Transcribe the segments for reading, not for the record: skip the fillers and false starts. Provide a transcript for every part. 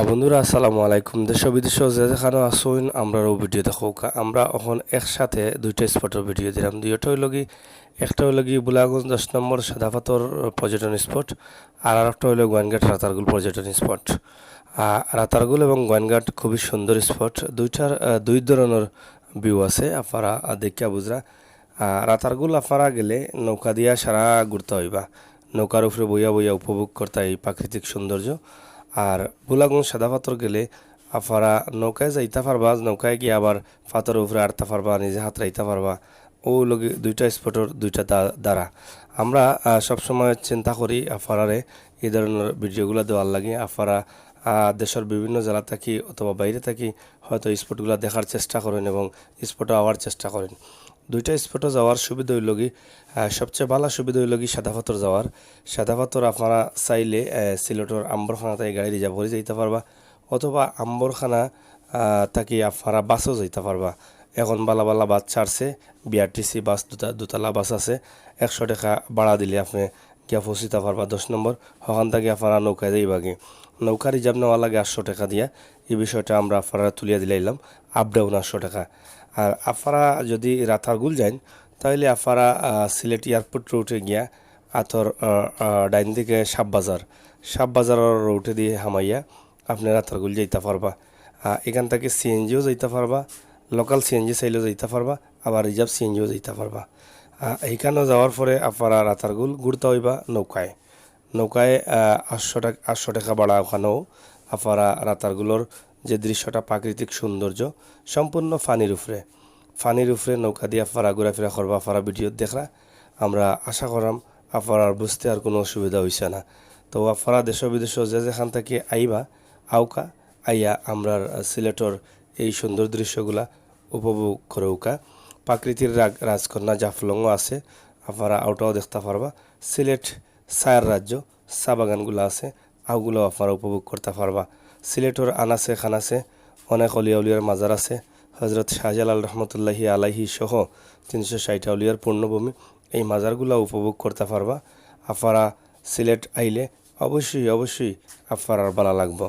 বন্ধুরা আসসালামু আলাইকুম। দেশ বিদেশ যেখানে আসুন আমরা ভিডিও দেখো। আমরা এখন একসাথে দুইটা স্পটের ভিডিও দিলাম। দুইটা হইল কি, একটা হইল কি বুলাগঞ্জ 10 নম্বর সাদা পাথর পর্যটন স্পট, আর আরেকটা হইল গোয়েনঘাট রাতারগুল পর্যটন স্পট। রাতারগুল এবং গোয়েনঘাট খুবই সুন্দর স্পট। দুইটার দুই ধরনের ভিউ আছে, আপনারা দেখিয়া বুঝরা। রাতারগুল আপনারা গেলে নৌকা দিয়া সারা ঘুরতে হইবা, নৌকার উপরে বইয়া বইয়া উপভোগ করতে এই প্রাকৃতিক সৌন্দর্য। আর বুলাগঞ্জ সাদা পাথর গেলে আপনারা নৌকায় যাইতে পারবা, নৌকায় গিয়ে আবার পাথরের উপরে আড়তে পারবা, নিজে হাত রাইতে পারবা। ও লগে দুইটা স্পটের দুইটা দ্বারা আমরা সবসময় চিন্তা করি আপনারে এই ধরনের ভিডিওগুলো দেওয়ার লাগে। আপনারা দেশের বিভিন্ন জেলা থাকি অথবা বাইরে থাকি হয়তো স্পটগুলো দেখার চেষ্টা করেন এবং স্পটে আওয়ার চেষ্টা করেন। দুইটা স্পটে যাওয়ার সুবিধা হইল কি, সবচেয়ে ভালো সুবিধা হইল কি সাদা পাথর যাওয়ার। সাদা পাথর আপনারা চাইলে সিলেটের আম্বরখানা থেকে গাড়ি রিজার্ভ করে যাইতে পারবা, অথবা আম্বরখানা থাকি আপনারা বাসও যাইতে পারবা। এখন বালা বালা বাস ছাড়ছে, বিআরটিসি বাস দুতলা বাস আছে। 100 টাকা ভাড়া দিলে আপনি গিয়া পৌঁছিতে পারবা 10 নম্বর। ওখান থেকে আপনারা নৌকায় যাইবাগে, নৌকা রিজার্ভ নেওয়া লাগে 800 টাকা দিয়া। এই বিষয়টা আমরা আপনারা তুলিয়া দিলাইলাম, আপ ডাউন 800 টাকা। আর আপনারা যদি রাতারগুল যান তাহলে আপনারা সিলেট এয়ারপোর্ট রুটে গিয়া আথর ডাইন দিকে সাববাজারের রুটে দিয়ে হামাইয়া আপনি রাতারগুল যাইতে পারবা। এখান থেকে সিএনজিও যাইতে পারবা, লোকাল সিএনজি চাইলেও যাইতে পারবা, আবার রিজার্ভ সিএনজিও যাইতে পারবা। এইখানেও যাওয়ার পরে আপনারা রাতারগুল ঘুরতে হইবা নৌকায়। 800 টাকা ভাড়া। ওখানেও আপনারা রাতারগুলোর যে দৃশ্যটা প্রাকৃতিক সৌন্দর্য সম্পূর্ণ ফানির উপরে নৌকা দিয়ে আপনারা ঘোরাফেরা করবা। আপনারা ভিডিও দেখরা, আমরা আশা করাম আপনার বুঝতে আর কোনো অসুবিধা হইছে না। তো আপনারা দেশ বিদেশ যেখান থেকে আইবা আউকা আইয়া আমরার সিলেটর এই সুন্দর দৃশ্যগুলা উপভোগ করৌকা। প্রাকৃতির রাজকন্যা জাফলংও আছে, আপনারা আউটাও দেখতে পারবা। সিলেট ছায়ার রাজ্য, চা বাগানগুলো আছে, আউগুলো আপনারা উপভোগ করতে পারবা। সিলেটর আনাসে খানাসে অনেক অলিয়া উলিয়ার মাজার আছে। হজরত শাহজালাল রহমতুল্লাহি আলাইহি সহ 360 আউলিয়ার পূর্ণভূমি, এই মাজারগুলো উপভোগ করতে পারবা। আপনারা সিলেট আইলে অবশ্যই আপনার ভালো লাগবো।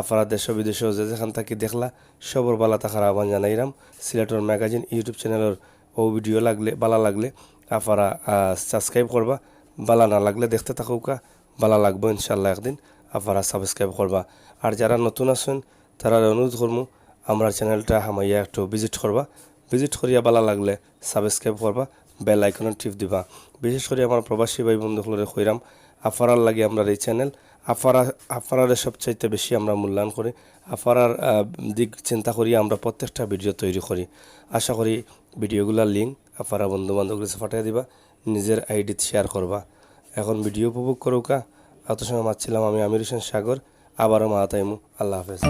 আপনারা দেশ বিদেশ যেখান থেকে দেখলা সবর বালা থাকার আহ্বান জানাইলাম। সিলেটর ম্যাগাজিন ইউটিউব চ্যানেলের ও ভিডিও ভালো লাগলে আপনারা সাবস্ক্রাইব করবা, ভালো না লাগলে দেখতে থাকুকা, ভালো লাগবো ইনশাল্লাহ একদিন আপনারা সাবস্ক্রাইব করবা। আর যারা নতুন আছেন তারা অনুরোধ করবো আমরা চ্যানেলটা হামাইয়া একটু ভিজিট করিয়া ভালো লাগলে সাবস্ক্রাইব করবা, বেল আইকনের টিপ দিবা। বিশেষ করে আমার প্রবাসী ভাই বন্ধুগুলোরে কইরাম, আপনার লাগে আমরা এই চ্যানেল আপনারা সবচাইতে বেশি আমরা মূল্যায়ন করি। আপনার দিক চিন্তা করি আমরা প্রত্যেকটা ভিডিও তৈরি করি। আশা করি ভিডিওগুলোর লিঙ্ক আপনারা বন্ধু বান্ধবদের কাছে পাঠিয়ে দিবা, নিজের আইডিতে শেয়ার করবা। এখন ভিডিও উপভোগ করুকা। এত সময় মারছিলাম আমি আমির হোসেন সাগর। আবারও মাতাইমু। আল্লাহ হাফেজ।